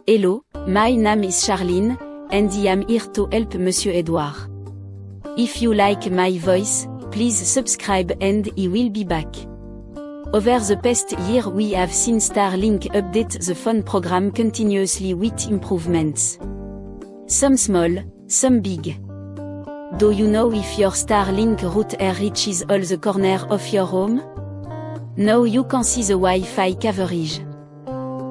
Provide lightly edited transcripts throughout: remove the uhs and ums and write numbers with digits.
Hello, my name is Charlene, and I am here to help Monsieur Edouard. If you like my voice, please subscribe and I will be back. Over the past year we have seen Starlink update the phone program continuously with improvements. Some small, some big. Do you know if your Starlink router reaches all the corners of your home? Now you can see the Wi-Fi coverage.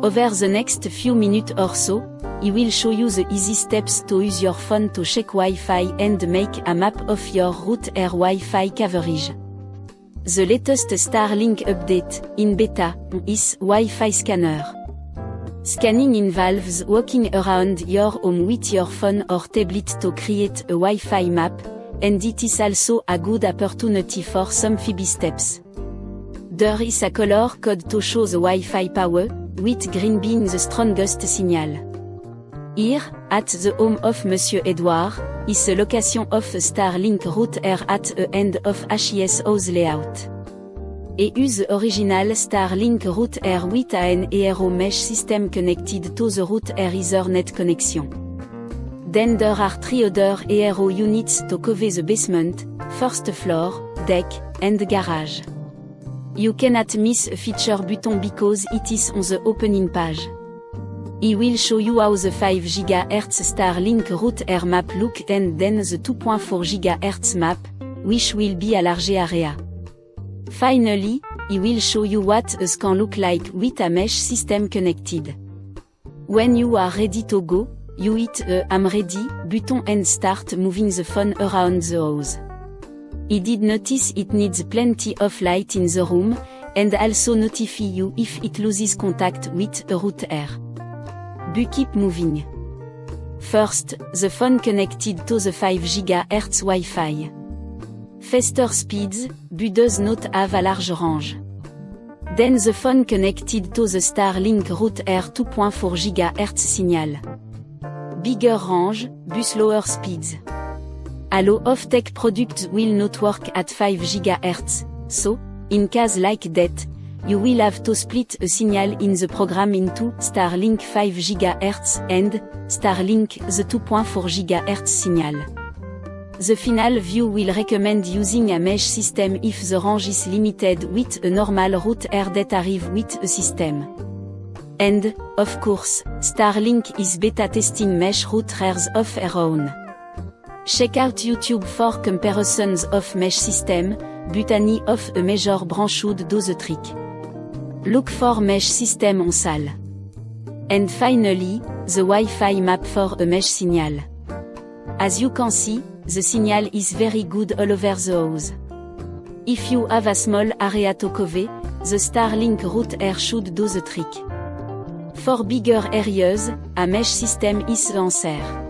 Over the next few minutes or so, I will show you the easy steps to use your phone to check Wi-Fi and make a map of your router Wi-Fi coverage. The latest Starlink update, in beta, is Wi-Fi Scanner. Scanning involves walking around your home with your phone or tablet to create a Wi-Fi map, and it is also a good opportunity for some baby steps. There is a color code to show the Wi-Fi power, with green being the strongest signal. Here, at the home of Monsieur Edouard, is the location of a Starlink router at the end of his house layout. Et use the original Starlink router with an aero mesh system connected to the router Ethernet connection. Then there are 3 other aero units to cover the basement, first floor, deck, and garage. You cannot miss a feature button because it is on the opening page. I will show you how the 5 GHz Starlink router map look and then the 2.4 GHz map, which will be a large area. Finally, I will show you what a scan look like with a mesh system connected. When you are ready to go, you hit the I'm ready button and start moving the phone around the house. I did notice it needs plenty of light in the room, and also notify you if it loses contact with the router. But keep moving. First, the phone connected to the 5 GHz Wi-Fi. Faster speeds, but does not have a large range. Then the phone connected to the Starlink router 2.4 GHz signal. Bigger range, but slower speeds. A lot of tech products will not work at 5 GHz, so, in case like that, you will have to split a signal in the program into Starlink 5 GHz and Starlink the 2.4 GHz signal. The final view will recommend using a mesh system if the range is limited with a normal router that arrives with a system. And, of course, Starlink is beta testing mesh routers of their own. Check out YouTube for comparisons of mesh system, but any of a major branch should do the trick. Look for mesh system on SAL. And finally, the Wi-Fi map for a mesh signal. As you can see, the signal is very good all over the house. If you have a small area to cover, the Starlink router should do the trick. For bigger areas, a mesh system is the answer.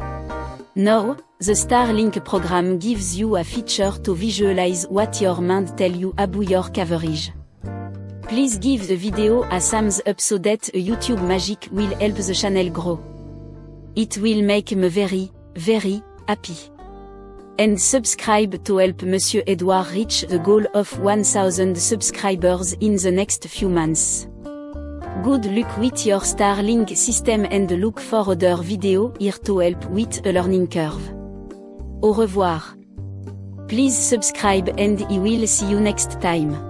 Now, the Starlink program gives you a feature to visualize what your mind tell you about your coverage. Please give the video a thumbs up so that a YouTube magic will help the channel grow. It will make me very, very happy. And subscribe to help Monsieur Edouard reach the goal of 1000 subscribers in the next few months. Good luck with your Starlink system and look for other videos here to help with a learning curve. Au revoir. Please subscribe and I will see you next time.